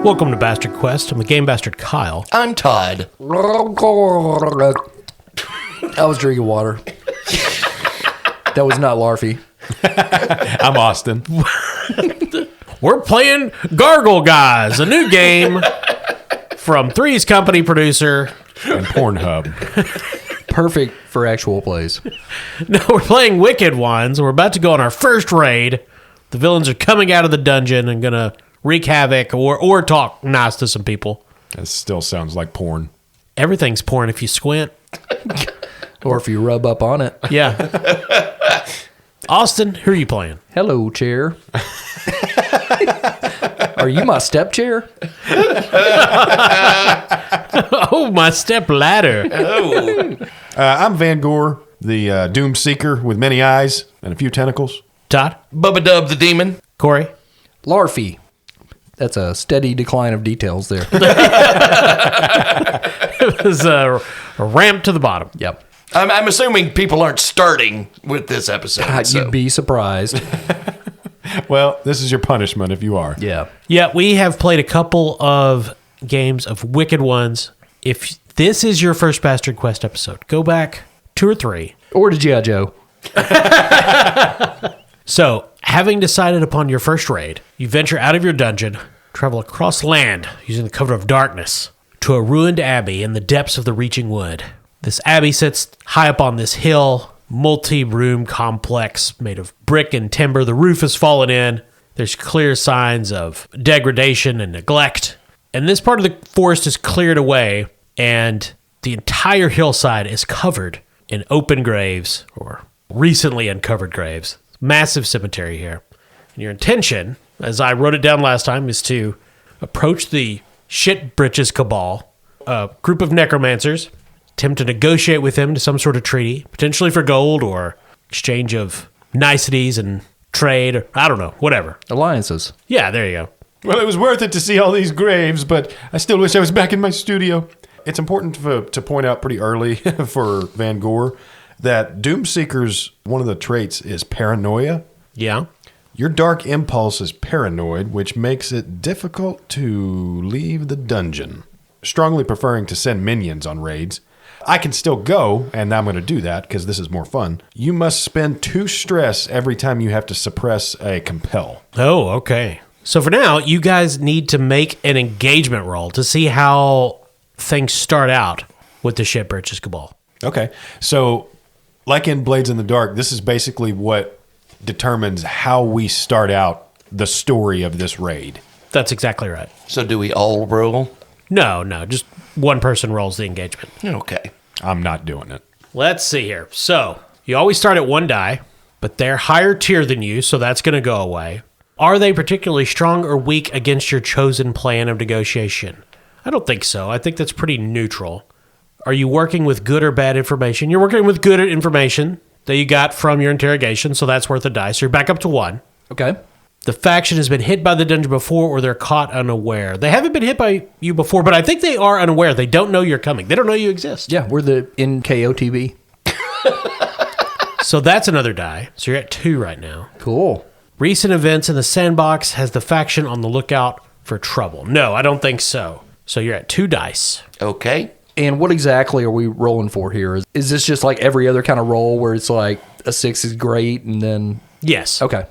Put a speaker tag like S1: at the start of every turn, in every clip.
S1: Welcome to Bastard Quest. I'm the Game Bastard Kyle.
S2: I'm Todd.
S3: I was drinking water. That was not Larfy.
S4: I'm Austin.
S1: We're playing Gargle Guys, a new game from Three's Company producer.
S4: And Pornhub.
S3: Perfect for actual plays.
S1: No, we're playing Wicked Ones. We're about to go on our first raid. The villains are coming out of the dungeon and going to wreak havoc or talk nice to some people.
S4: That still sounds like porn.
S1: Everything's porn if you squint.
S3: Or if you rub up on it.
S1: Yeah. Austin, who are you playing?
S3: Hello, chair. Are you my step chair?
S1: Oh, my step ladder.
S4: I'm Van Gore, the Doom Seeker with many eyes and a few tentacles.
S1: Todd?
S2: Bubba Dub the Demon.
S1: Corey?
S3: Larfy. That's a steady decline of details there.
S1: It was a ramp to the bottom.
S3: Yep.
S2: I'm assuming people aren't starting with this episode.
S3: God,
S2: so.
S3: you'd be surprised.
S4: Well, this is your punishment if you are.
S3: Yeah.
S1: Yeah, we have played a couple of games of Wicked Ones. If this is your first Bastard Quest episode, go back 2 or 3.
S3: Or to G.I. Joe.
S1: So, having decided upon your first raid, you venture out of your dungeon, travel across land using the cover of darkness to a ruined abbey in the depths of the reaching wood. This abbey sits high up on this hill, multi-room complex made of brick and timber. The roof has fallen in. There's clear signs of degradation and neglect. And this part of the forest is cleared away, and the entire hillside is covered in open graves, or recently uncovered graves. Massive cemetery here. And your intention, as I wrote it down last time, is to approach the Shit Britches Cabal, a group of necromancers, attempt to negotiate with them to some sort of treaty, potentially for gold or exchange of niceties and trade, or I don't know, whatever.
S3: Alliances.
S1: Yeah, there you go.
S4: Well, it was worth it to see all these graves, but I still wish I was back in my studio. It's important to point out pretty early for Van Gore that Doom Seeker's one of the traits is paranoia.
S1: Yeah.
S4: Your dark impulse is paranoid, which makes it difficult to leave the dungeon. Strongly preferring to send minions on raids. I can still go, and I'm going to do that because this is more fun. You must spend 2 stress every time you have to suppress a compel.
S1: Oh, okay. So for now, you guys need to make an engagement roll to see how things start out with the Shit Britches Cabal.
S4: Okay. So, like in Blades in the Dark, this is basically what determines how we start out the story of this raid.
S1: That's exactly right.
S2: So do we all roll?
S1: No, just one person rolls the engagement.
S2: Okay.
S4: I'm not doing it.
S1: Let's see here. So, you always start at 1 die, but they're higher tier than you, so that's going to go away. Are they particularly strong or weak against your chosen plan of negotiation? I don't think so. I think that's pretty neutral. Are you working with good or bad information? You're working with good information that you got from your interrogation, so that's worth a die. So you're back up to 1.
S3: Okay.
S1: The faction has been hit by the dungeon before, or they're caught unaware. They haven't been hit by you before, but I think they are unaware. They don't know you're coming. They don't know you exist.
S3: Yeah, we're the NKOTB.
S1: So that's another die. So you're at 2 right now.
S3: Cool.
S1: Recent events in the sandbox has the faction on the lookout for trouble. No, I don't think so. So you're at 2 dice.
S2: Okay.
S3: And what exactly are we rolling for here? Is this just like every other kind of roll where it's like a 6 is great and then...
S1: Yes.
S3: Okay.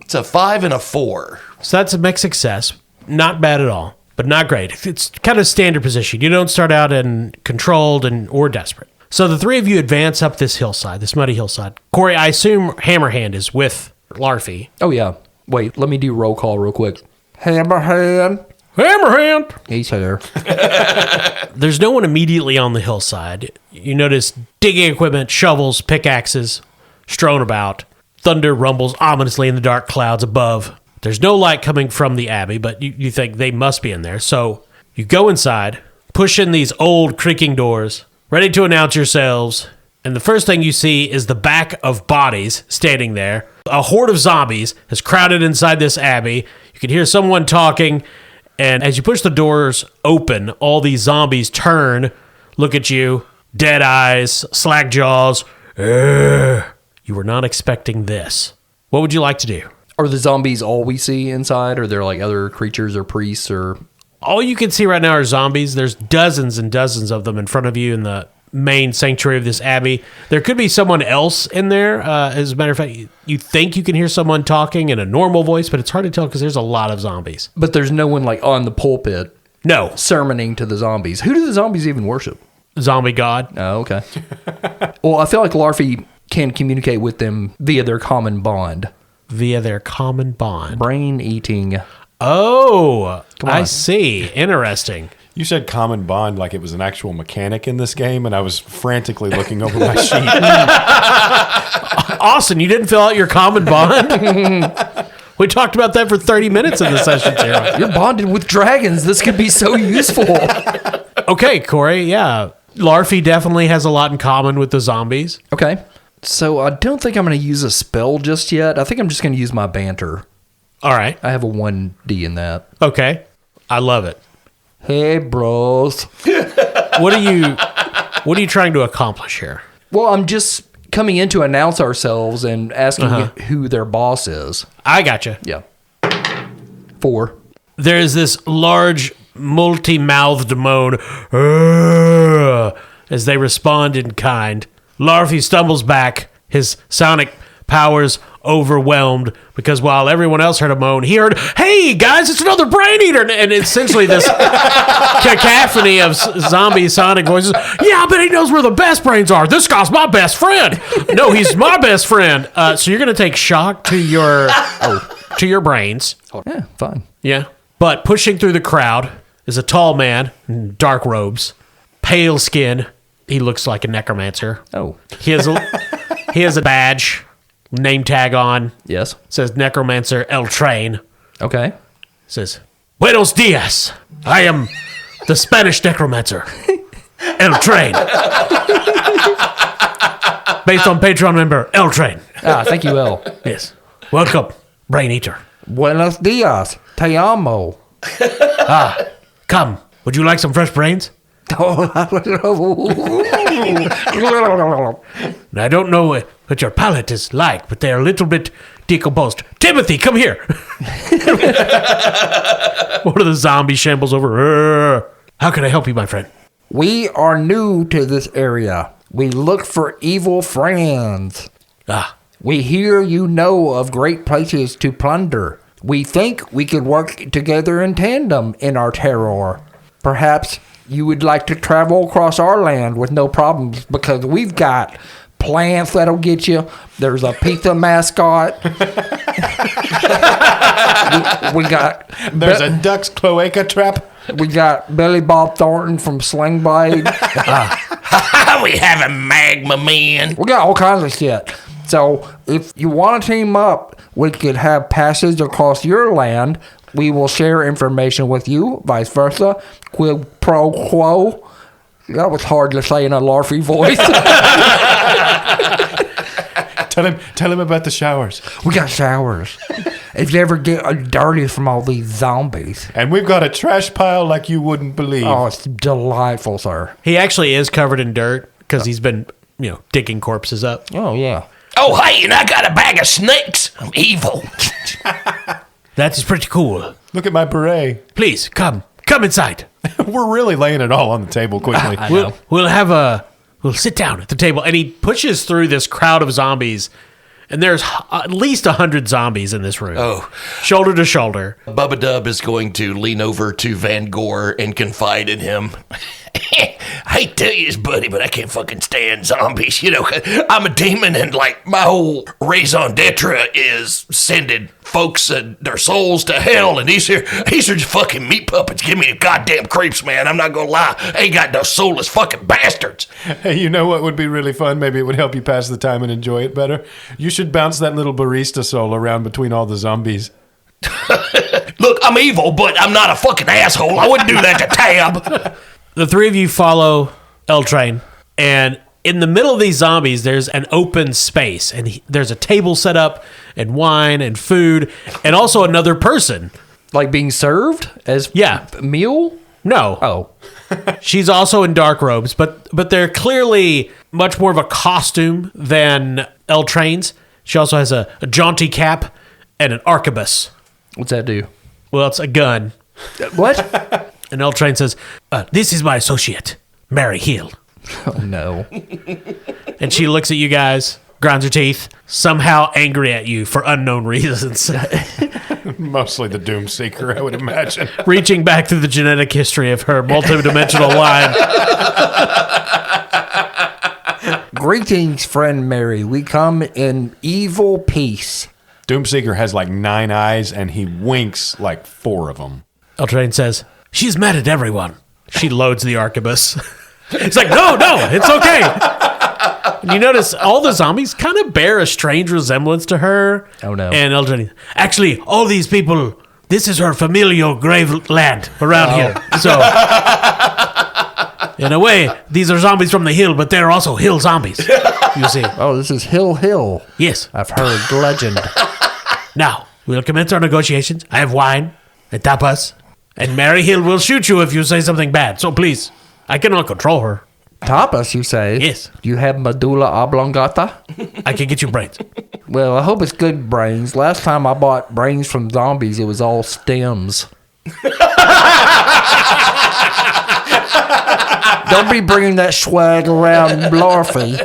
S2: It's a 5 and a 4.
S1: So that's a mixed success. Not bad at all, but not great. It's kind of standard position. You don't start out in controlled or desperate. So the 3 of you advance up this hillside, this muddy hillside. Corey, I assume Hammerhand is with Larfy.
S3: Oh, yeah. Wait, let me do roll call real quick. Hammerhand.
S1: Hammerhand!
S3: He's here.
S1: There's no one immediately on the hillside. You notice digging equipment, shovels, pickaxes strewn about. Thunder rumbles ominously in the dark clouds above. There's no light coming from the abbey, but you think they must be in there. So you go inside, push in these old creaking doors, ready to announce yourselves, and the first thing you see is the back of bodies standing there. A horde of zombies has crowded inside this abbey. You can hear someone talking, and as you push the doors open, all these zombies turn, look at you, dead eyes, slack jaws. You were not expecting this. What would you like to do?
S3: Are the zombies all we see inside? Or are there like other creatures or priests or...
S1: All you can see right now are zombies. There's dozens and dozens of them in front of you in the main sanctuary of this abbey. There could be someone else in there. As a matter of fact, you think you can hear someone talking in a normal voice, but it's hard to tell because there's a lot of zombies.
S3: But there's no one like on the pulpit
S1: No.
S3: sermoning to the zombies. Who do the zombies even worship?
S1: Zombie god.
S3: Oh, okay. Well, I feel like Larfy can communicate with them via their common bond.
S1: Via their common bond.
S3: Brain eating.
S1: Oh,
S3: Come
S1: I
S3: on.
S1: see. Interesting.
S4: You said common bond like it was an actual mechanic in this game, and I was frantically looking over my sheet.
S1: Austin, you didn't fill out your common bond? We talked about that for 30 minutes in the session, Sarah.
S3: You're bonded with dragons. This could be so useful.
S1: Okay, Corey, yeah. Larfy definitely has a lot in common with the zombies.
S3: Okay. So I don't think I'm going to use a spell just yet. I think I'm just going to use my banter.
S1: All right.
S3: I have a 1D in that.
S1: Okay. I love it.
S3: Hey, bros.
S1: What are you trying to accomplish here?
S3: Well, I'm just coming in to announce ourselves and asking who their boss is.
S1: I gotcha.
S3: Yeah. 4.
S1: There's this large, multi-mouthed moan "Urgh," as they respond in kind. Larfy stumbles back, his sonic powers overwhelmed, because while everyone else heard a moan, he heard, "Hey, guys, it's another brain eater!" And essentially this cacophony of zombie sonic voices. "Yeah, I bet he knows where the best brains are. This guy's my best friend. No, he's my best friend." So you're going to take shock to your brains.
S3: Yeah, fine.
S1: Yeah. But pushing through the crowd is a tall man in dark robes, pale skin. He looks like a necromancer.
S3: Oh.
S1: He has a badge, name tag on.
S3: Yes.
S1: Says Necromancer El Train.
S3: Okay.
S1: Says, "Buenos dias. I am the Spanish Necromancer. El Train." Based on Patreon member El Train.
S3: Thank you, El.
S1: Yes. Welcome, Brain Eater.
S3: Buenos dias. Te amo.
S1: Come. Would you like some fresh brains? And I don't know what your palate is like, but they're a little bit decomposed. Timothy, come here. One of the zombies shambles over. "Urgh. How can I help you, my friend?"
S3: We are new to this area. We look for evil friends. We hear you know of great places to plunder. We think we could work together in tandem in our terror. Perhaps you would like to travel across our land with no problems, because we've got plants that'll get you. There's a pizza mascot. we got...
S4: There's a duck's cloaca trap.
S3: We got Billy Bob Thornton from Sling Blade.
S2: We have a magma man.
S3: We got all kinds of shit. So if you want to team up, we could have passage across your land. We will share information with you, vice versa. Quid pro quo. That was hard to say in a Larfy voice.
S4: Tell him about the showers.
S3: We got showers. If you ever get dirty from all these zombies.
S4: And we've got a trash pile like you wouldn't believe.
S3: Oh, it's delightful, sir.
S1: He actually is covered in dirt because he's been, digging corpses up.
S3: Oh, yeah.
S2: Oh, hey, and I got a bag of snakes. I'm evil.
S1: That is pretty cool.
S4: Look at my beret.
S1: Please, come inside.
S4: We're really laying it all on the table quickly.
S3: I know.
S1: We'll sit down at the table. And he pushes through this crowd of zombies, and there's at least 100 zombies in this room.
S2: Oh.
S1: Shoulder to shoulder.
S2: Bubba Dub is going to lean over to Van Gore and confide in him. I hate to tell you this, buddy, but I can't fucking stand zombies. I'm a demon, and my whole raison d'etre is sending folks and their souls to hell, and these are just fucking meat puppets. Give me the goddamn creeps, man. I'm not gonna lie. I ain't got no soulless fucking bastards.
S4: Hey, you know what would be really fun? Maybe it would help you pass the time and enjoy it better. You should bounce that little barista soul around between all the zombies.
S2: Look, I'm evil, but I'm not a fucking asshole. I wouldn't do that to Tab.
S1: The three of you follow L Train, and in the middle of these zombies, there's an open space, and there's a table set up, and wine, and food, and also another person.
S3: Like being served as a meal?
S1: No.
S3: Oh.
S1: She's also in dark robes, but they're clearly much more of a costume than L Train's. She also has a jaunty cap and an arquebus.
S3: What's that do?
S1: Well, it's a gun.
S3: What?
S1: And L Train says, this is my associate, Mary Hill.
S3: Oh, no.
S1: And she looks at you guys, grinds her teeth, somehow angry at you for unknown reasons.
S4: Mostly the Doom Seeker, I would imagine.
S1: Reaching back through the genetic history of her multidimensional line.
S3: Greetings, friend Mary. We come in evil peace.
S4: Doomseeker has like 9 eyes, and he winks like 4 of them.
S1: L Train says, she's mad at everyone. She loads the arquebus. It's like, no, it's okay. And you notice all the zombies kind of bear a strange resemblance to her.
S3: Oh, no.
S1: And L Train, actually, all these people, this is her familial grave land around here. So, in a way, these are zombies from the hill, but they're also hill zombies. You see.
S3: Oh, this is Hill.
S1: Yes.
S3: I've heard legend.
S1: Now, we'll commence our negotiations. I have wine and tapas, and Mary Hill will shoot you if you say something bad. So please, I cannot control her.
S3: Tapas, you say?
S1: Yes.
S3: Do you have medulla oblongata?
S1: I can get you brains.
S3: Well, I hope it's good brains. Last time I bought brains from zombies, it was all stems. Don't be bringing that swag around, Larfy.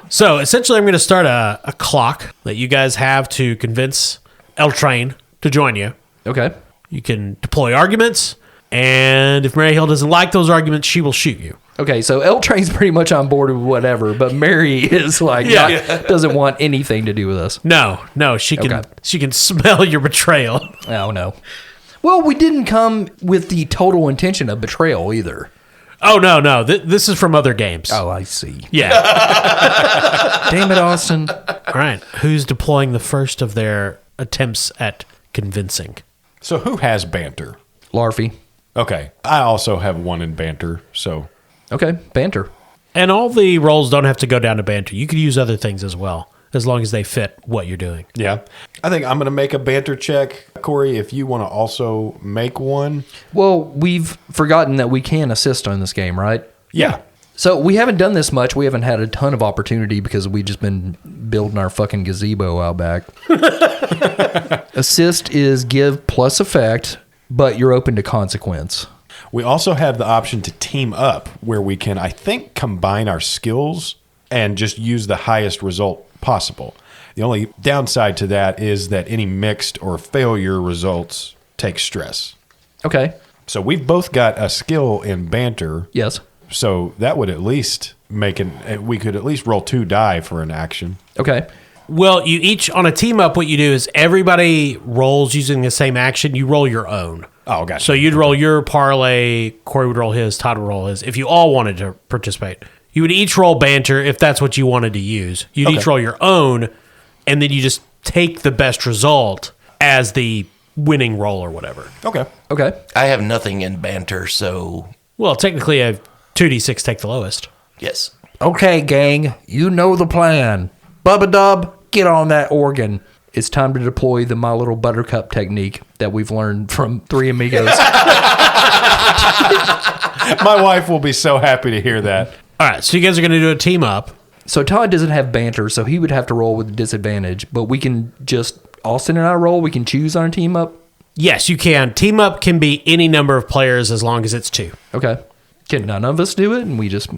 S1: So essentially, I'm going to start a clock that you guys have to convince L Train to join you.
S3: Okay.
S1: You can deploy arguments, and if Mary Hill doesn't like those arguments, she will shoot you.
S3: Okay, so L Train's pretty much on board with whatever, but Mary is like doesn't want anything to do with us.
S1: No, she can
S3: Okay.
S1: she can smell your betrayal.
S3: Oh no. Well, we didn't come with the total intention of betrayal either.
S1: Oh no, this is from other games.
S3: Oh, I see.
S1: Yeah.
S3: Damn it, Austin.
S1: All right. Who's deploying the first of their attempts at convincing?
S4: So who has banter?
S3: Larfy.
S4: Okay. I also have 1 in banter, so...
S3: Okay, banter.
S1: And all the roles don't have to go down to banter. You could use other things as well, as long as they fit what you're doing.
S4: Yeah. I think I'm going to make a banter check. Corey, if you want to also make one.
S3: Well, we've forgotten that we can assist on this game, right?
S4: Yeah.
S3: So we haven't done this much. We haven't had a ton of opportunity because we've just been building our fucking gazebo out back. Assist is give plus effect, but you're open to consequence.
S4: We also have the option to team up where we can, I think, combine our skills and just use the highest result possible. The only downside to that is that any mixed or failure results take stress.
S3: Okay.
S4: So we've both got a skill in banter.
S3: Yes.
S4: So that would at least we could at least roll 2 die for an action.
S3: Okay.
S1: Well, you each, on a team up, what you do is everybody rolls using the same action. You roll your own.
S4: Oh, gotcha.
S1: So you'd roll your parlay, Corey would roll his, Todd would roll his. If you all wanted to participate, you would each roll banter if that's what you wanted to use. You'd each roll your own, and then you just take the best result as the winning roll or whatever.
S4: Okay.
S3: Okay.
S2: I have nothing in banter, so
S1: Well, technically, I have 2d6 take the lowest.
S2: yes.
S3: Okay, gang. You know the plan. Bubba Dub, get on that organ. It's time to deploy the My Little Buttercup technique that we've learned from Three Amigos.
S4: My wife will be so happy to hear that.
S1: All right, so you guys are going to do a team up.
S3: So Todd doesn't have banter, so he would have to roll with a disadvantage. But we can just, Austin and I roll, we can choose on a team up.
S1: Yes, you can. Team up can be any number of players as long as it's 2.
S3: Okay. Can none of us do it and we just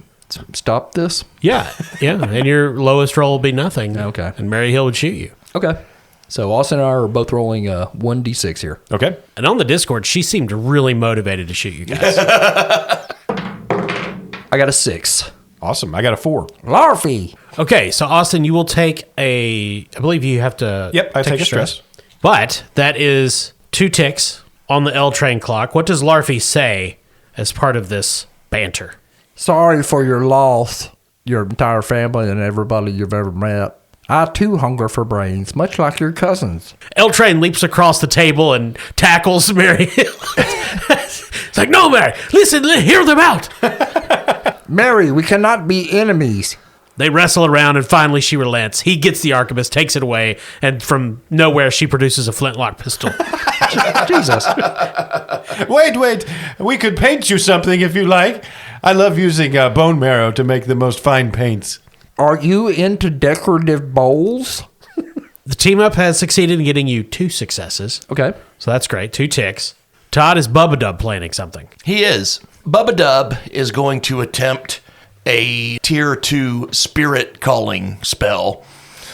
S3: stop this?
S1: Yeah. And your lowest roll will be nothing.
S3: Okay.
S1: And Mary Hill would shoot you.
S3: Okay. So Austin and I are both rolling 1d6 here.
S4: Okay.
S1: And on the Discord, she seemed really motivated to shoot you guys.
S3: I got a 6.
S4: Awesome. I got a 4.
S3: Larfy.
S1: Okay, so Austin, you will take I believe you have to
S4: Yep, I take a stress.
S1: But that is 2 ticks on the L train clock. What does Larfy say as part of this banter?
S3: Sorry for your loss, your entire family and everybody you've ever met. I too hunger for brains, much like your cousins.
S1: L train leaps across the table and tackles Mary Hill. It's like, no, Mary, listen, hear them out.
S3: Mary, we cannot be enemies.
S1: They wrestle around, and finally she relents. He gets the arquebus, takes it away, and from nowhere she produces a flintlock pistol.
S3: Jesus.
S4: Wait. We could paint you something if you like. I love using bone marrow to make the most fine paints.
S3: Are you into decorative bowls?
S1: The team up has succeeded in getting you 2 successes.
S3: Okay.
S1: So that's great. 2 ticks. Todd, is Bubba Dub planning something?
S2: He is. Bubba Dub is going to attempt a tier 2 spirit calling spell.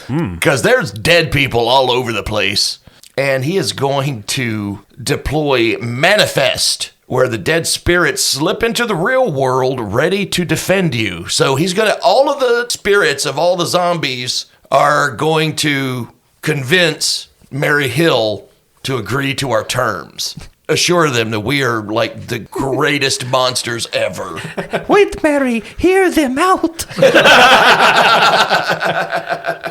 S2: Because there's dead people all over the place. And he is going to deploy Manifest, where the dead spirits slip into the real world ready to defend you. So he's going to, all of the spirits of all the zombies are going to convince Mary Hill to agree to our terms. Assure them that we are like the greatest monsters ever.
S3: Wait, Mary, hear them out.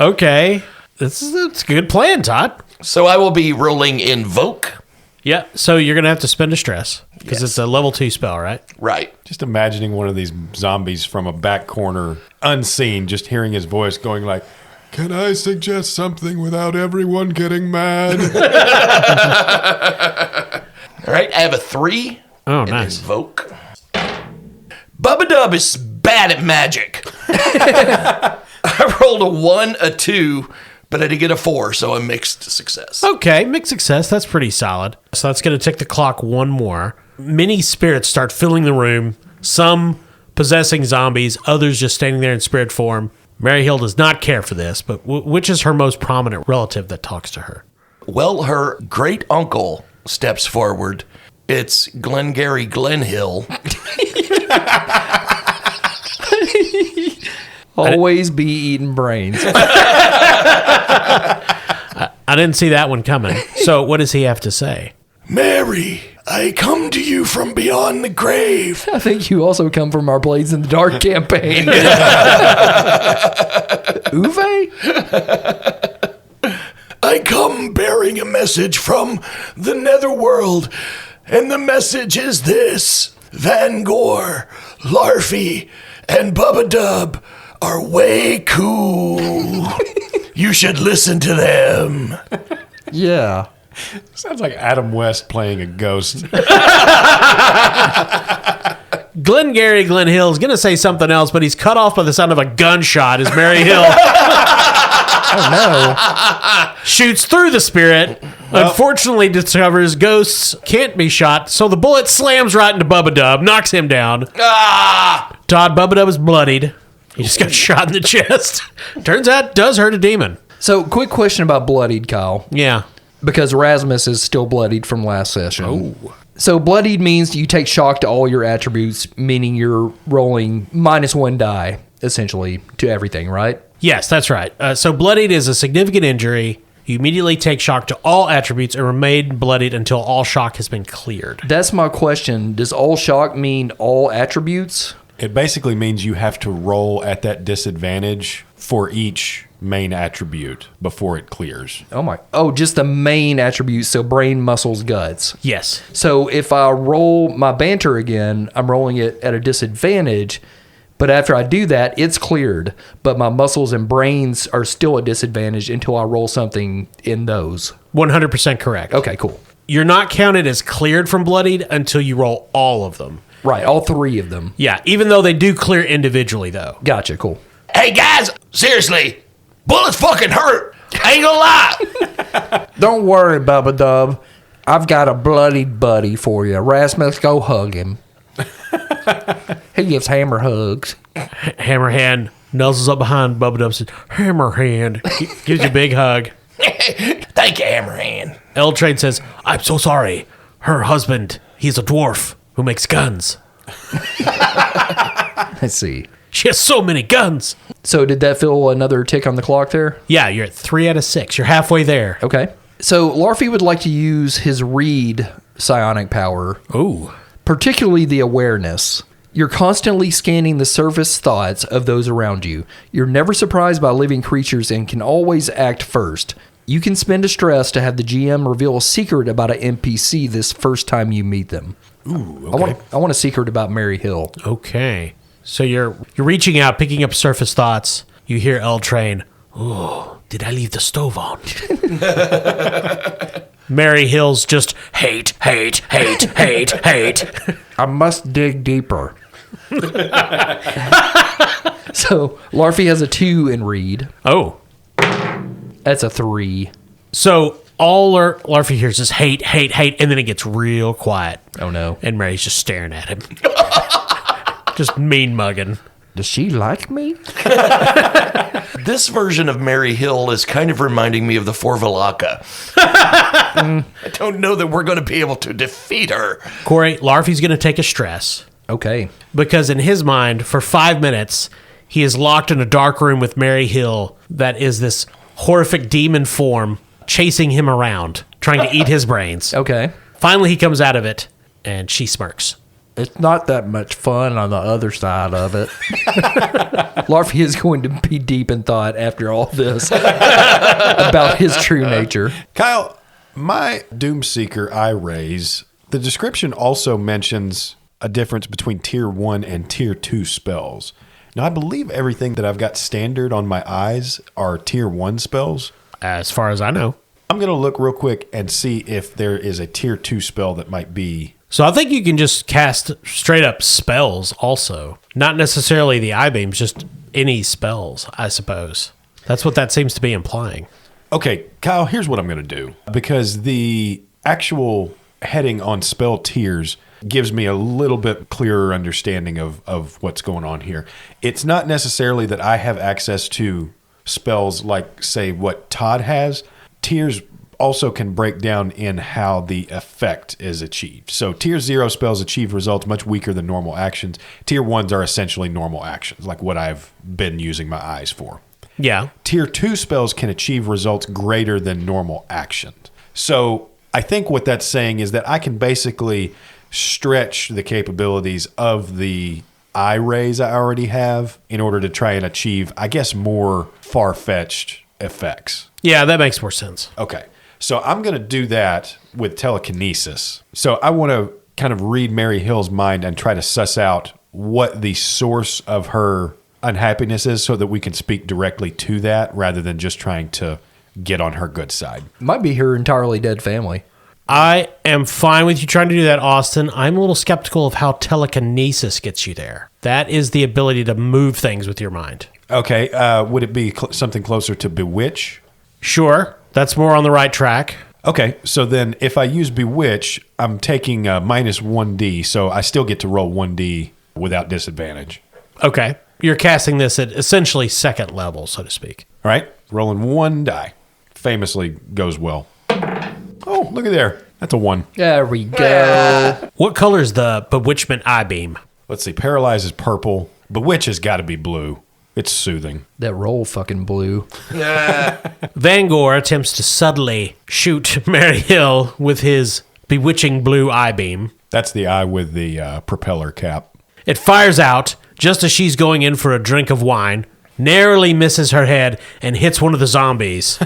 S1: Okay. That's a good plan, Todd.
S2: So I will be rolling Invoke.
S1: Yeah, so you're going to have to spend a stress because it's a level 2 spell, right?
S2: Right.
S4: Just imagining one of these zombies from a back corner, unseen, just hearing his voice going like, "Can I suggest something without everyone getting mad?"
S2: All right, I have a 3.
S1: Oh,
S2: in
S1: nice.
S2: Invoke. Bubba Dub is bad at magic. I rolled a 1, a 2, but I did get a 4, so a mixed success.
S1: Okay, mixed success. That's pretty solid. So that's going to tick the clock one more. Many spirits start filling the room, some possessing zombies, others just standing there in spirit form. Mary Hill does not care for this, but which is her most prominent relative that talks to her?
S2: Well, her great uncle steps forward. It's Glengarry Glenhill.
S3: Always be eating brains.
S1: I didn't see that one coming. So what does he have to say?
S2: Mary, I come to you from beyond the grave.
S3: I think you also come from our Blades in the Dark campaign. Uwe?
S2: I come bearing a message from the netherworld, and the message is this: Van Gore, Larfy, and Bubba Dub are way cool. You should listen to them.
S3: Yeah.
S4: Sounds like Adam West playing a ghost.
S1: Glengarry Glenhill is going to say something else, but he's cut off by the sound of a gunshot as Mary Hill
S3: Oh,
S1: shoots through the spirit. Unfortunately, discovers ghosts can't be shot, so the bullet slams right into Bubba Dub, knocks him down. Todd, Bubba Dub is bloodied. He just got shot in the chest. Turns out it does hurt a demon.
S3: no. So, quick question about bloodied, Kyle.
S1: Yeah.
S3: Because Rasmus is still bloodied from last session. Oh. So, bloodied means you take shock to all your attributes, meaning you're rolling -1 die, essentially, to everything, right?
S1: Yes, that's right. So bloodied is a significant injury. You immediately take shock to all attributes and remain bloodied until all shock has been cleared.
S3: That's my question. Does all shock mean all attributes?
S4: It basically means you have to roll at that disadvantage for each main attribute before it clears.
S3: Oh, just the main attributes, so brain, muscles, guts.
S1: Yes.
S3: So if I roll my banter again, I'm rolling it at a disadvantage, but after I do that, it's cleared, but my muscles and brains are still at disadvantage until I roll something in those.
S1: 100% correct.
S3: Okay, cool.
S1: You're not counted as cleared from bloodied until you roll all of them.
S3: Right, all 3 of them.
S1: Yeah, even though they do clear individually, though.
S3: Gotcha, cool.
S2: Hey guys, seriously, bullets fucking hurt. I ain't gonna lie.
S3: Don't worry, Bubba Dub. I've got a bloodied buddy for you. Rasmus, go hug him. He gives hammer hugs.
S1: Hammerhand nuzzles up behind Bubba Dub and says, Hammerhand. Gives you a big hug.
S2: Thank you, Hammerhand.
S1: L-Train says, I'm so sorry. Her husband, he's a dwarf who makes guns.
S3: Let's see.
S1: She has so many guns.
S3: So did that fill another tick on the clock there?
S1: Yeah, you're at 3 out of 6. You're halfway there.
S3: Okay. So Larfy would like to use his read psionic power.
S1: Ooh.
S3: Particularly the awareness. You're constantly scanning the surface thoughts of those around you. You're never surprised by living creatures and can always act first. You can spend a stress to have the GM reveal a secret about an NPC this first time you meet them.
S1: Ooh, okay.
S3: I want a secret about Mary Hill.
S1: Okay. So you're reaching out, picking up surface thoughts. You hear L-Train. Oh, did I leave the stove on? Mary Hill's just hate.
S3: I must dig deeper. So Larfy has a 2 in read.
S1: Oh.
S3: That's a 3.
S1: So all Larfy hears is hate, hate, hate, and then it gets real quiet.
S3: Oh, no.
S1: And Mary's just staring at him. Just mean mugging.
S3: Does she like me?
S2: This version of Mary Hill is kind of reminding me of the Forvalaka. I don't know that we're going to be able to defeat her.
S1: Corey, Larfy's going to take a stress.
S3: Okay.
S1: Because in his mind, for 5 minutes, he is locked in a dark room with Mary Hill that is this horrific demon form chasing him around, trying to eat his brains.
S3: Okay.
S1: Finally, he comes out of it, and she smirks.
S3: It's not that much fun on the other side of it. Larfy is going to be deep in thought after all this about his true nature.
S4: Kyle, my Doomseeker eye rays, the description also mentions a difference between tier 1 and tier 2 spells. Now, I believe everything that I've got standard on my eyes are tier 1 spells.
S1: As far as I know.
S4: I'm going to look real quick and see if there is a tier 2 spell that might be.
S1: So I think you can just cast straight up spells also. Not necessarily the eye beams, just any spells, I suppose. That's what that seems to be implying.
S4: Okay, Kyle, here's what I'm going to do. Because the actual heading on spell tiers gives me a little bit clearer understanding of what's going on here. It's not necessarily that I have access to spells like, say, what Todd has. Tiers also can break down in how the effect is achieved. So tier 0 spells achieve results much weaker than normal actions. Tier 1s are essentially normal actions, like what I've been using my eyes for.
S1: Yeah.
S4: Tier 2 spells can achieve results greater than normal actions. So I think what that's saying is that I can basically stretch the capabilities of the eye rays I already have in order to try and achieve, I guess, more far-fetched effects.
S1: Yeah, that makes more sense.
S4: Okay. So I'm going to do that with telekinesis. So I want to kind of read Mary Hill's mind and try to suss out what the source of her unhappiness is so that we can speak directly to that rather than just trying to get on her good side.
S3: Might be her entirely dead family.
S1: I am fine with you trying to do that, Austin. I'm a little skeptical of how telekinesis gets you there. That is the ability to move things with your mind.
S4: Okay. Would it be something closer to bewitch?
S1: Sure. That's more on the right track.
S4: Okay, so then if I use Bewitch, I'm taking minus 1d, so I still get to roll 1d without disadvantage.
S1: Okay. You're casting this at essentially second level, so to speak.
S4: All right, rolling 1 die. Famously goes well. Oh, look at there. That's a 1.
S3: There we go.
S1: What color is the Bewitchment eye beam?
S4: Let's see, Paralyze is purple. Bewitch has got to be blue. It's soothing.
S3: That roll fucking blew.
S1: Van Gore attempts to subtly shoot Mary Hill with his bewitching blue eye beam.
S4: That's the eye with the propeller cap.
S1: It fires out just as she's going in for a drink of wine, narrowly misses her head, and hits one of the zombies,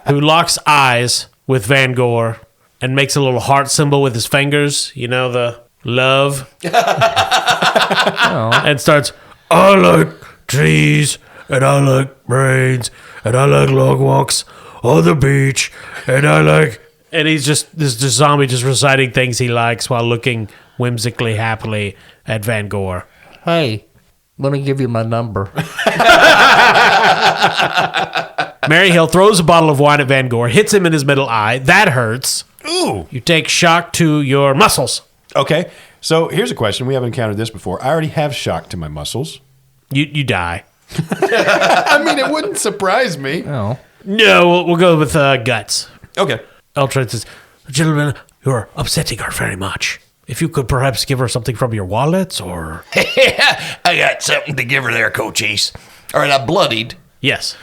S1: who locks eyes with Van Gore and makes a little heart symbol with his fingers. You know, the love. And starts, I like trees, and I like brains, and I like long walks on the beach, and I like... And he's just, this zombie just reciting things he likes while looking whimsically happily at Van Gore.
S3: Hey, let me give you my number.
S1: Mary Hill throws a bottle of wine at Van Gore, hits him in his middle eye. That hurts.
S4: Ooh.
S1: You take shock to your muscles.
S4: Okay, so here's a question. We haven't encountered this before. I already have shock to my muscles.
S1: You die.
S4: I mean, it wouldn't surprise me.
S3: Oh.
S1: No, we'll go with guts.
S4: Okay.
S1: Eltran says, gentlemen, you're upsetting her very much. If you could perhaps give her something from your wallets, or...
S2: I got something to give her there, Coach Ace. All right, I bloodied.
S1: Yes.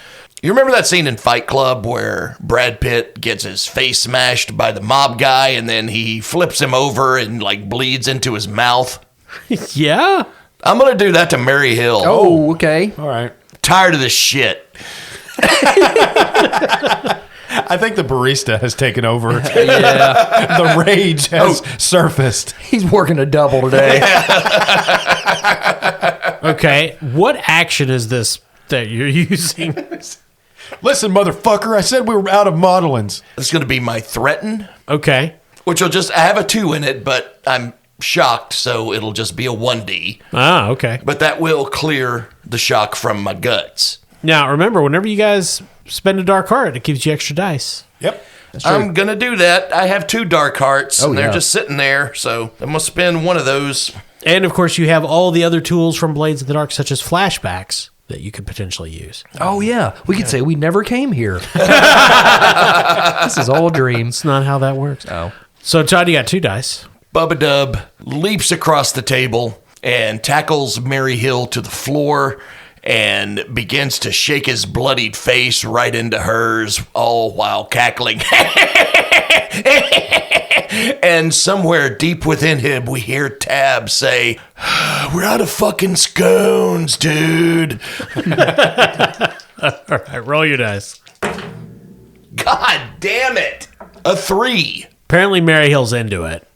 S2: You remember that scene in Fight Club where Brad Pitt gets his face smashed by the mob guy and then he flips him over and, like, bleeds into his mouth?
S1: Yeah?
S2: I'm going to do that to Mary Hill.
S3: Oh, okay.
S4: All right.
S2: Tired of this shit.
S4: I think the barista has taken over.
S3: Yeah.
S4: The rage has surfaced.
S3: He's working a double today.
S1: Okay, what action is this that you're using?
S4: Listen, motherfucker, I said we were out of modelings.
S2: It's going to be my threaten,
S1: Okay.
S2: which will just, I have a 2 in it, but I'm shocked, so it'll just be a 1d.
S1: Ah, okay.
S2: But that will clear the shock from my guts.
S1: Now, remember, whenever you guys spend a dark heart. It gives you extra dice.
S4: Yep.
S2: I'm going to do that. I have 2 dark hearts, and they're
S3: yeah.
S2: just sitting there, so I'm going to spend one of those.
S1: And, of course, you have all the other tools from Blades of the Dark, such as flashbacks, that you could potentially use.
S3: Oh, yeah. We could say we never came here. This is all dreams.
S1: It's not how that works.
S3: Oh.
S1: So, Todd, you got 2 dice.
S2: Bubba Dub leaps across the table and tackles Mary Hill to the floor and begins to shake his bloodied face right into hers, all while cackling. And somewhere deep within him, we hear Tab say, "We're out of fucking scones, dude."
S1: All right, roll your dice.
S2: God damn it. A 3.
S1: Apparently, Mary Hill's into it.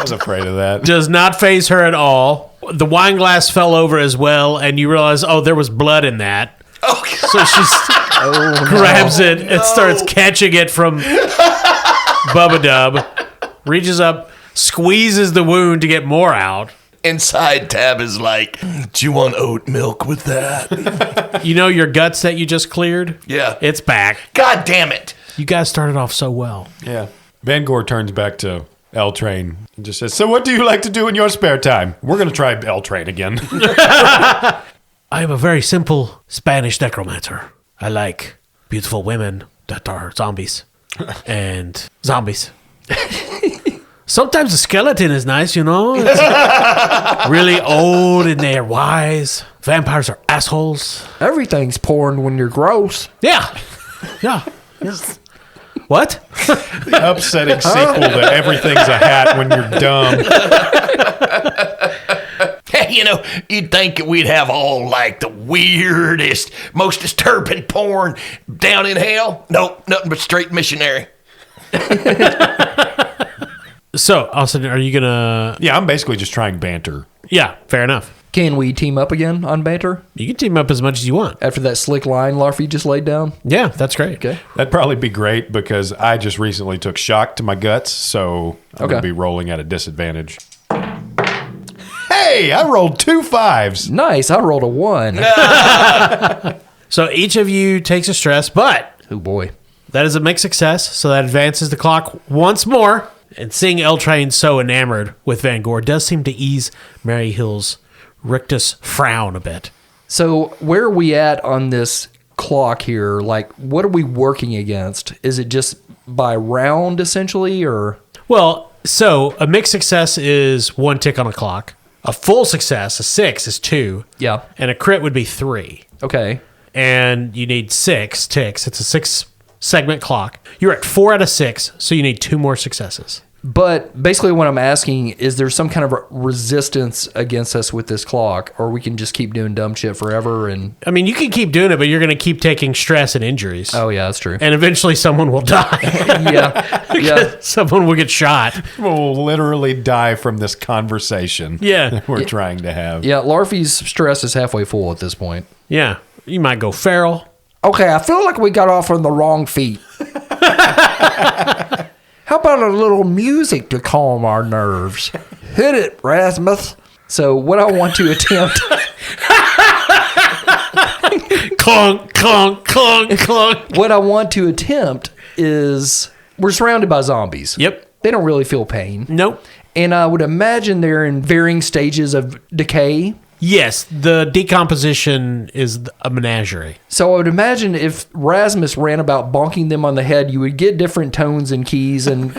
S4: I was afraid of that.
S1: Does not faze her at all. The wine glass fell over as well, and you realize, there was blood in that.
S2: Oh, God.
S1: So she grabs it and starts catching it from Bubba Dub, reaches up, squeezes the wound to get more out.
S2: Inside, Tab is like, "Do you want oat milk with that?"
S1: You know your guts that you just cleared?
S2: Yeah.
S1: It's back.
S2: God damn it.
S1: You guys started off so well.
S4: Yeah. Van Gore turns back to L Train and just says, "So what do you like to do in your spare time?" We're going to try L Train again.
S1: I am a very simple Spanish necromancer. I like beautiful women that are zombies. And zombies. Sometimes a skeleton is nice, you know? It's really old and they're wise. Vampires are assholes.
S3: Everything's porn when you're gross.
S1: Yeah. Yeah. What?
S4: The upsetting sequel to Everything's a Hat when you're dumb.
S2: Hey, you'd think we'd have all like the weirdest, most disturbing porn down in hell. Nope, nothing but straight missionary.
S1: So, Austin, are you going to...
S4: Yeah, I'm basically just trying banter.
S1: Yeah, fair enough.
S3: Can we team up again on banter?
S1: You can team up as much as you want.
S3: After that slick line Larfy just laid down?
S1: Yeah, that's great.
S3: Okay.
S4: That'd probably be great because I just recently took shock to my guts, so I'm going to be rolling at a disadvantage. Hey, I rolled 2 5s.
S3: Nice. I rolled a 1.
S1: So each of you takes a stress, but
S3: Oh, boy.
S1: that is a mixed success, so that advances the clock once more. And seeing L Train so enamored with Van Gore does seem to ease Mary Hill's rictus frown a bit.
S3: So where are we at on this clock here? Like, what are we working against? Is it just by round, essentially, or?
S1: Well, so a mixed success is 1 tick on a clock. A full success, a 6, is 2.
S3: Yeah.
S1: And a crit would be 3.
S3: Okay.
S1: And you need 6 ticks. It's a 6-segment clock. You're at 4 out of 6, so you need 2 more successes.
S3: But basically what I'm asking, is there some kind of resistance against us with this clock? Or we can just keep doing dumb shit forever and...
S1: I mean, you can keep doing it, but you're going to keep taking stress and injuries.
S3: Oh, yeah, that's true.
S1: And eventually someone will die.
S3: Yeah. Yeah.
S1: Someone will get shot.
S4: We'll literally die from this conversation
S1: Yeah.
S4: that we're trying to have.
S3: Yeah, Larfy's stress is halfway full at this point.
S1: Yeah. You might go feral.
S3: Okay, I feel like we got off on the wrong feet. How about a little music to calm our nerves? Hit it, Rasmus. So what I want to attempt...
S1: Clunk, clunk, clunk, clunk.
S3: What I want to attempt is... We're surrounded by zombies.
S1: Yep.
S3: They don't really feel pain.
S1: Nope.
S3: And I would imagine they're in varying stages of decay.
S1: Yes, the decomposition is a menagerie.
S3: So I would imagine if Rasmus ran about bonking them on the head, you would get different tones and keys and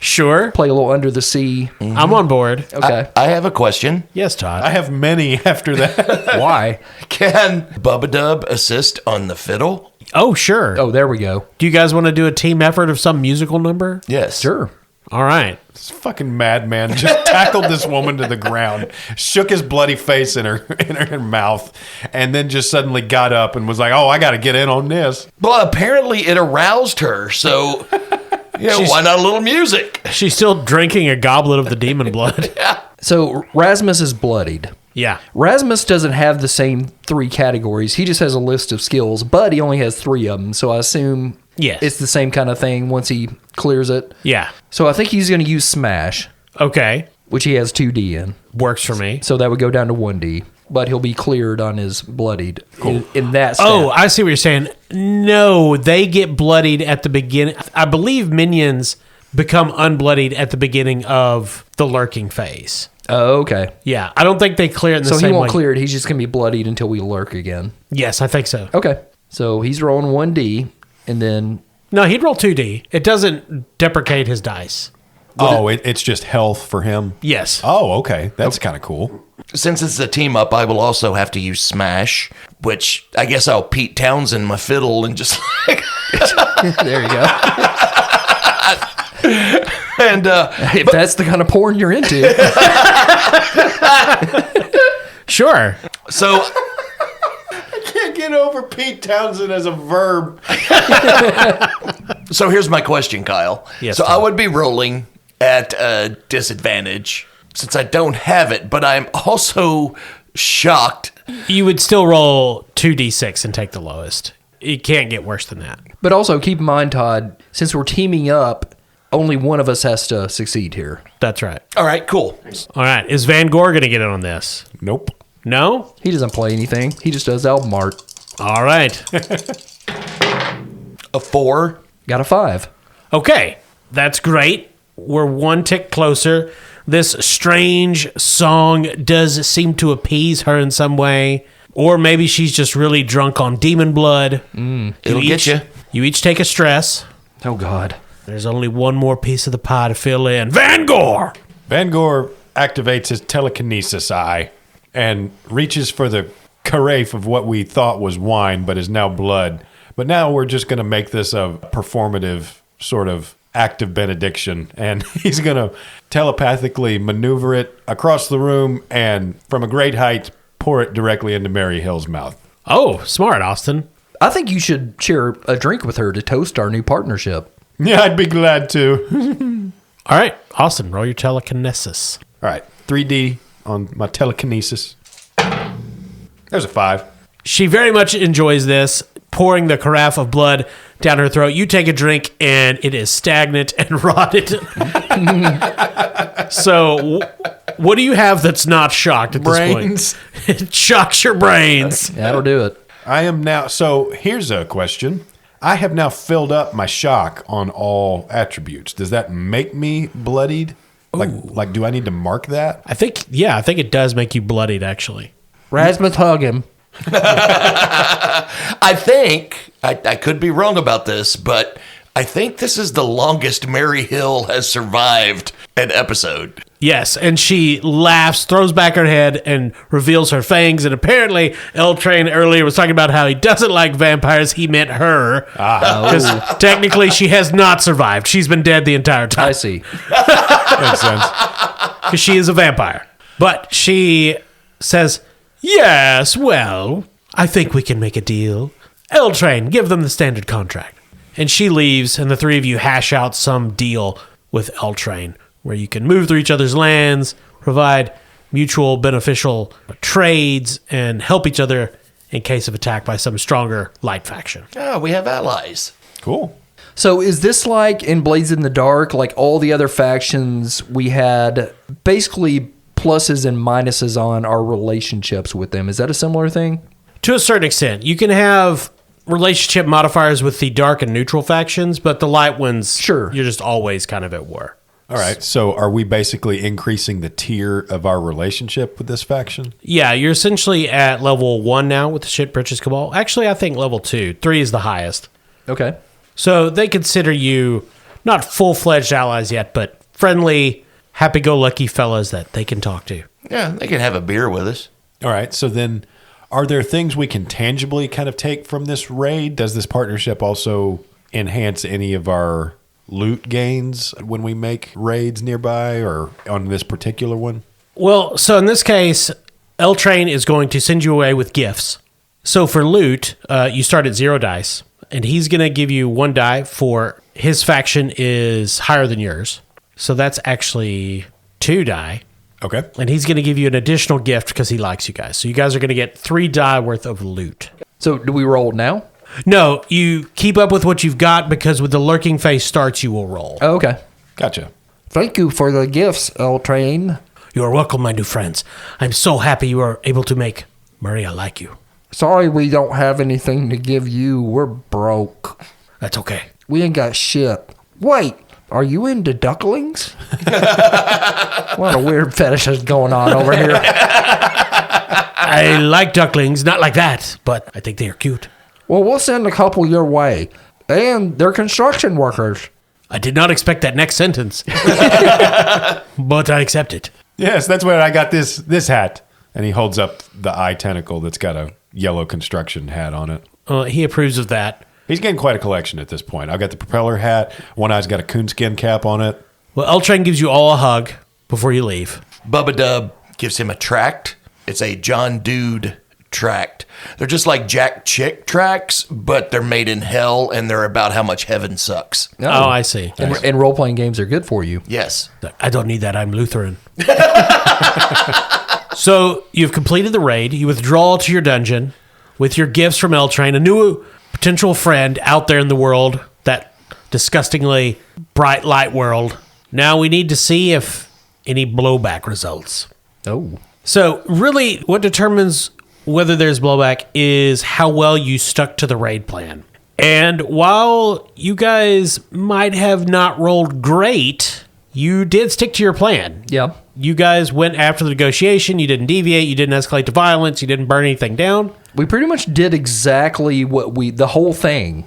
S1: Sure.
S3: play a little Under the Sea.
S1: I'm on board.
S3: Okay.
S2: I have a question.
S1: Yes, Todd.
S4: I have many after that.
S3: Why?
S2: Can Bubba Dub assist on the fiddle?
S1: Oh, sure.
S3: Oh, there we go.
S1: Do you guys want to do a team effort of some musical number?
S2: Yes.
S3: Sure.
S1: All right.
S4: This fucking madman just tackled this woman to the ground, shook his bloody face in her mouth, and then just suddenly got up and was like, "Oh, I got to get in on this."
S2: Well, apparently it aroused her, so why not a little music?
S1: She's still drinking a goblet of the demon blood.
S3: So Rasmus is bloodied.
S1: Yeah.
S3: Rasmus doesn't have the same 3 categories. He just has a list of skills, but he only has 3 of them. So I assume
S1: Yes.
S3: it's the same kind of thing once he clears it.
S1: Yeah.
S3: So I think he's going to use Smash,
S1: Okay.
S3: which he has 2D in.
S1: Works for me.
S3: So that would go down to 1D. but he'll be cleared on his bloodied in that stat.
S1: Oh, I see what you're saying. No, they get bloodied at the beginning. I believe minions become unbloodied at the beginning of the lurking phase.
S3: Oh, okay.
S1: Yeah, I don't think they clear it in the
S3: So
S1: same way.
S3: he won't clear it. He's just going to be bloodied until we lurk again.
S1: Yes, I think so.
S3: Okay. So he's rolling 1d, and then...
S1: No, he'd roll 2d. It doesn't deprecate his dice.
S4: It's just health for him?
S1: Yes.
S4: Oh, okay. That's kind of cool.
S2: Since it's a team up, I will also have to use Smash, which I guess I'll Pete Townsend my fiddle and just like...
S3: There you go.
S2: And
S3: If that's the kind of porn you're into.
S1: Sure.
S2: so
S4: Can't get over Pete Townsend as a verb.
S2: So here's my question, Kyle.
S1: Yes,
S2: so
S1: Kyle.
S2: I would be rolling at a disadvantage since I don't have it, but I'm also shocked.
S1: You would still roll 2d6 and take the lowest. It can't get worse than that.
S3: But also keep in mind, Todd, since we're teaming up, only one of us has to succeed here.
S1: That's right.
S2: All right, cool.
S1: All right. Is Van Gore going to get in on this?
S4: Nope.
S1: No?
S3: He doesn't play anything. He just does album art.
S1: All right.
S2: A 4.
S3: Got a 5.
S1: Okay. That's great. We're one tick closer. This strange song does seem to appease her in some way. Or maybe she's just really drunk on demon blood.
S2: It'll get you.
S1: You each take a stress.
S3: Oh, God.
S1: There's only one more piece of the pie to fill in. Van Gore!
S4: Van Gore activates his telekinesis eye and reaches for the carafe of what we thought was wine, but is now blood. But now we're just going to make this a performative sort of act of benediction, and he's going to telepathically maneuver it across the room and from a great height pour it directly into Mary Hill's mouth.
S1: Oh, smart, Austin.
S3: I think you should share a drink with her to toast our new partnership.
S4: Yeah, I'd be glad to.
S1: All right, Austin, roll your telekinesis.
S4: All right, 3D on my telekinesis. There's a 5.
S1: She very much enjoys this, pouring the carafe of blood down her throat. You take a drink, and it is stagnant and rotted. So, what do you have that's not shocked at
S4: Brains.
S1: this point? It shocks your brains.
S3: That'll do it.
S4: I am now. So here's a question. I have now filled up my shock on all attributes. Does that make me bloodied? Like, do I need to mark that?
S1: I think it does make you bloodied, actually.
S3: Rasmus, hug him.
S2: I think, I could be wrong about this, but I think this is the longest Mary Hill has survived an episode.
S1: Yes, and she laughs, throws back her head, and reveals her fangs. And apparently, L Train earlier was talking about how he doesn't like vampires. He meant her. Because technically, she has not survived. She's been dead the entire time.
S3: I see.
S4: Makes sense.
S1: Because she is a vampire. But she says, yes, well, I think we can make a deal. L Train, give them the standard contract. And she leaves, and the three of you hash out some deal with L Train, where you can move through each other's lands, provide mutual beneficial trades, and help each other in case of attack by some stronger light faction.
S2: Oh, we have allies.
S4: Cool.
S3: So is this like in Blades in the Dark, like all the other factions, we had basically pluses and minuses on our relationships with them? Is that a similar thing?
S1: To a certain extent. You can have relationship modifiers with the dark and neutral factions, but the light ones,
S3: Sure,
S1: you're just always kind of at war.
S4: All right. So are we basically increasing the tier of our relationship with this faction?
S1: Yeah, you're essentially at level 1 now with the Shit Britches Cabal. Actually, I think level 2. 3 is the highest.
S3: Okay.
S1: So they consider you not full-fledged allies yet, but friendly, happy-go-lucky fellas that they can talk to.
S2: Yeah, they can have a beer with us.
S4: All right. So then are there things we can tangibly kind of take from this raid? Does this partnership also enhance any of our loot gains when we make raids nearby or on this particular one?
S1: Well, so in this case, L Train is going to send you away with gifts. So for loot, you start at 0 dice, and he's going to give you 1 die for his faction is higher than yours. So that's actually 2 die.
S4: Okay.
S1: And he's going to give you an additional gift because he likes you guys. So you guys are going to get 3 die worth of loot.
S3: So do we roll now?
S1: No, you keep up with what you've got because with the lurking phase starts, you will roll.
S3: Oh, okay.
S4: Gotcha.
S3: Thank you for the gifts, L Train.
S1: You are welcome, my new friends. I'm so happy you are able to make Maria like you.
S3: Sorry we don't have anything to give you. We're broke.
S1: That's okay.
S3: We ain't got shit. Wait, are you into ducklings? What a weird fetish is going on over here.
S1: I like ducklings, not like that, but I think they are cute.
S3: Well, we'll send a couple your way. And they're construction workers.
S1: I did not expect that next sentence, but I accept it.
S4: Yes, that's where I got this hat. And he holds up the eye tentacle that's got a yellow construction hat on it.
S1: He approves of that.
S4: He's getting quite a collection at this point. I've got the propeller hat. One eye's got a coonskin cap on it.
S1: Well, Eltrain gives you all a hug before you leave.
S2: Bubba Dub gives him a tract. It's a John Dude tract. They're just like Jack Chick tracts, but they're made in hell, and they're about how much heaven sucks.
S1: Oh, I see.
S3: And role-playing games are good for you.
S2: Yes.
S1: I don't need that. I'm Lutheran. So you've completed the raid. You withdraw to your dungeon with your gifts from Eltrain, a new potential friend out there in the world, that disgustingly bright light world. Now we need to see if any blowback results.
S3: Oh.
S1: So really what determines whether there's blowback is how well you stuck to the raid plan. And while you guys might have not rolled great, you did stick to your plan.
S3: Yeah.
S1: You guys went after the negotiation. You didn't deviate. You didn't escalate to violence. You didn't burn anything down.
S3: We pretty much did exactly what the whole thing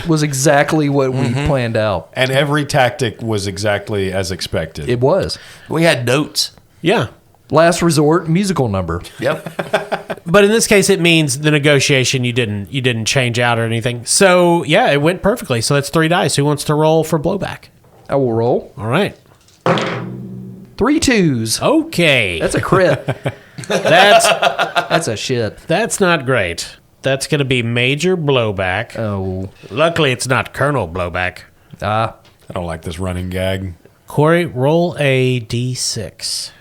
S3: was exactly what we planned out.
S4: And every tactic was exactly as expected.
S3: It was.
S2: We had notes.
S1: Yeah.
S3: Last resort musical number.
S2: Yep.
S1: But in this case, it means the negotiation you didn't change out or anything. So yeah, it went perfectly. So that's 3 dice. Who wants to roll for blowback?
S3: I will roll.
S1: All right.
S3: 3 2s.
S1: Okay.
S3: That's a crit. That's a shit.
S1: That's not great. That's going to be major blowback.
S3: Oh.
S1: Luckily, it's not Colonel blowback.
S3: Ah.
S4: I don't like this running gag.
S1: Corey, roll a d6.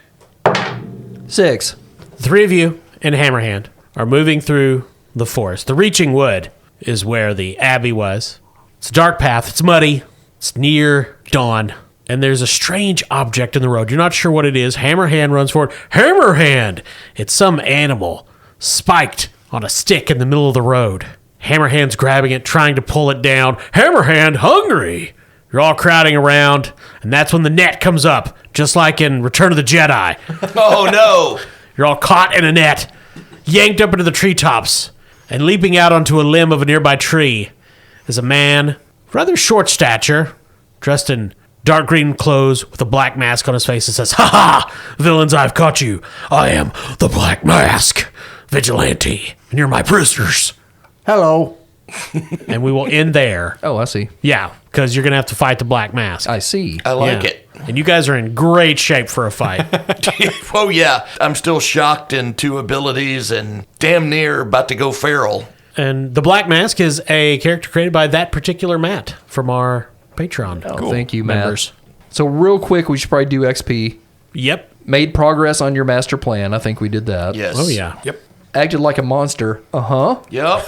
S3: 6.
S1: 3 of you and Hammerhand are moving through the forest. The Reaching Wood is where the abbey was. It's a dark path. It's muddy. It's near dawn. And there's a strange object in the road. You're not sure what it is. Hammerhand runs forward. Hammerhand! It's some animal spiked on a stick in the middle of the road. Hammerhand's grabbing it, trying to pull it down. Hammerhand, hungry! You're all crowding around, and that's when the net comes up, just like in Return of the Jedi.
S2: Oh, no.
S1: You're all caught in a net, yanked up into the treetops, and leaping out onto a limb of a nearby tree is a man, rather short stature, dressed in dark green clothes with a black mask on his face, and says, "Ha ha! Villains, I've caught you. I am the Black Mask, vigilante, and you're my prisoners."
S3: Hello.
S1: And we will end there.
S3: Oh, I see.
S1: Yeah, because you're going to have to fight the Black Mask.
S3: I see.
S2: I like
S1: Yeah.
S2: it.
S1: And you guys are in great shape for a fight.
S2: Oh, yeah. I'm still shocked in 2 abilities and damn near about to go feral.
S1: And the Black Mask is a character created by that particular Matt from our Patreon.
S3: Oh, thank you, Matt.
S1: members.
S3: So real quick, we should probably do XP.
S1: Yep.
S3: Made progress on your master plan. I think we did that.
S2: Yes.
S1: Oh, yeah.
S4: Yep.
S3: Acted like a monster. Uh-huh.
S2: Yep.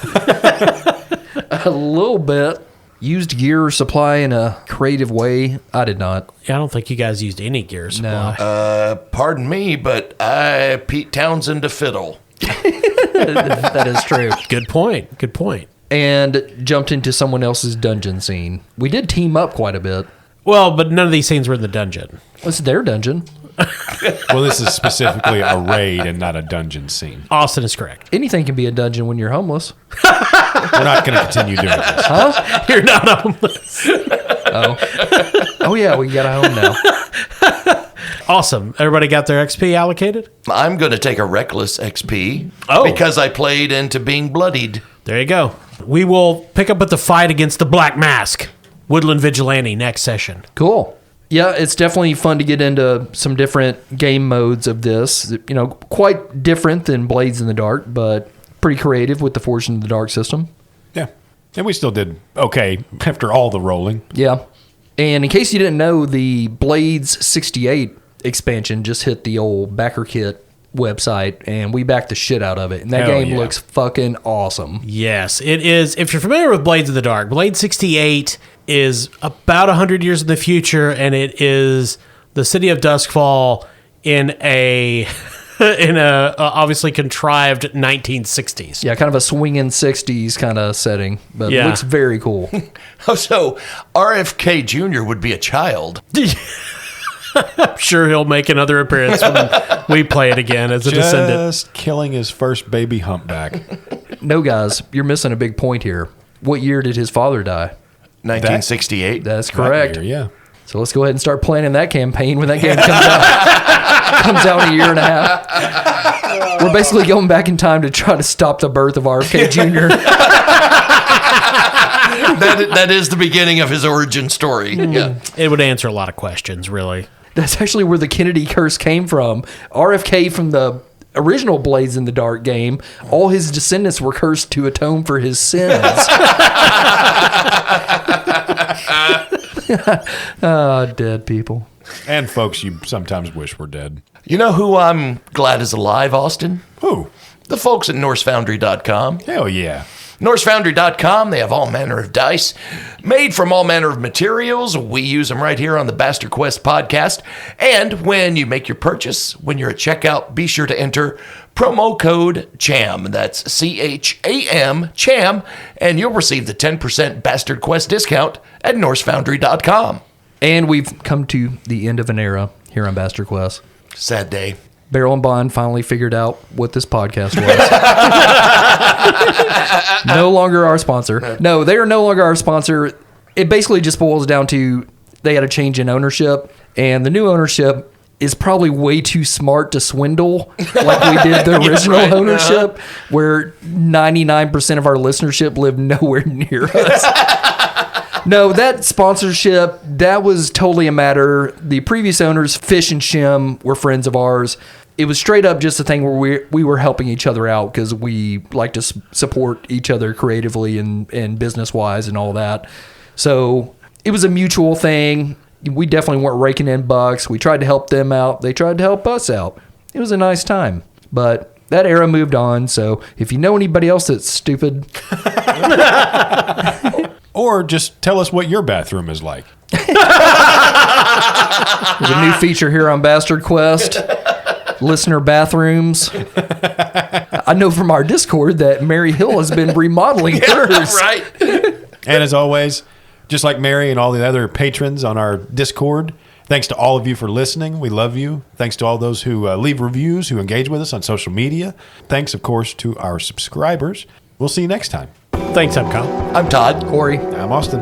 S3: A little bit. Used gear supply in a creative way. I did not.
S1: Yeah, I don't think you guys used any gear supply.
S2: Pardon me, but I Pete Townsend to fiddle.
S3: That is true.
S1: Good point. Good point.
S3: And jumped into someone else's dungeon scene. We did team up quite a bit.
S1: Well, but none of these scenes were in the dungeon.
S3: What's their dungeon?
S4: Well, this is specifically a raid and not a dungeon scene.
S1: Austin is correct.
S3: Anything can be a dungeon when you're homeless.
S4: We're not going to continue doing this.
S1: You're not homeless.
S3: Oh, yeah, we got a home now.
S1: Awesome. Everybody got their XP allocated?
S2: I'm going to take a reckless XP
S1: Oh.
S2: because I played into being bloodied.
S1: There you go. We will pick up with the fight against the Black Mask, Woodland Vigilante, next session.
S3: Cool. Yeah, it's definitely fun to get into some different game modes of this. You know, quite different than Blades in the Dark, but pretty creative with the Forged in the Dark system.
S4: Yeah. And we still did okay after all the rolling.
S3: Yeah. And in case you didn't know, the Blades 68 expansion just hit the old Backer Kit website, and we backed the shit out of it. And that
S4: Hell
S3: game
S4: yeah.
S3: looks fucking awesome.
S1: Yes, it is. If you're familiar with Blades in the Dark, Blade 68 is about 100 years in the future, and it is the city of Duskfall in a in a obviously contrived 1960s.
S3: Yeah, kind of a swinging 60s kind of setting, but
S1: Yeah.
S3: it looks very cool.
S2: Oh, so RFK Jr. would be a child.
S1: I'm sure he'll make another appearance when we play it again as a descendant.
S4: Just killing his first baby humpback.
S3: No, guys, you're missing a big point here. What year did his father die?
S2: 1968.
S3: That's correct.
S4: Right here, yeah.
S3: So let's go ahead and start planning that campaign when that game comes out. Comes out in a year and a half. We're basically going back in time to try to stop the birth of RFK Jr.
S2: That is the beginning of his origin story. Yeah.
S1: It would answer a lot of questions, really.
S3: That's actually where the Kennedy curse came from. RFK from the original Blades in the Dark game, all his descendants were cursed to atone for his sins. Dead people.
S4: And folks you sometimes wish were dead.
S2: You know who I'm glad is alive, Austin?
S4: Who?
S2: The folks at NorseFoundry.com.
S4: Hell yeah.
S2: NorseFoundry.com, they have all manner of dice made from all manner of materials. We use them right here on the Bastard Quest podcast. And when you make your purchase, when you're at checkout, be sure to enter promo code CHAM. That's CHAM, CHAM, and you'll receive the 10% Bastard Quest discount at NorseFoundry.com.
S3: And we've come to the end of an era here on Bastard Quest.
S2: Sad day.
S3: Barrel and Bond finally figured out what this podcast was. No longer our sponsor. No, they are no longer our sponsor. It basically just boils down to they had a change in ownership, and the new ownership is probably way too smart to swindle like we did the original
S2: right.
S3: ownership, where 99% of our listenership lived nowhere near us. No, that sponsorship, that was totally a matter. The previous owners, Fish and Shim, were friends of ours. It was straight up just a thing where we were helping each other out because we like to support each other creatively and business-wise and all that. So it was a mutual thing. We definitely weren't raking in bucks. We tried to help them out. They tried to help us out. It was a nice time. But that era moved on, so if you know anybody else that's stupid...
S4: Or just tell us what your bathroom is like.
S3: There's a new feature here on Bastard Quest. Listener bathrooms. I know from our Discord that Mary Hill has been remodeling hers.
S2: Right.
S4: And as always, just like Mary and all the other patrons on our Discord, thanks to all of you for listening. We love you. Thanks to all those who leave reviews, who engage with us on social media. Thanks, of course, to our subscribers. We'll see you next time.
S1: Thanks, I'm Kyle.
S2: I'm Todd.
S3: Corey.
S4: I'm Austin.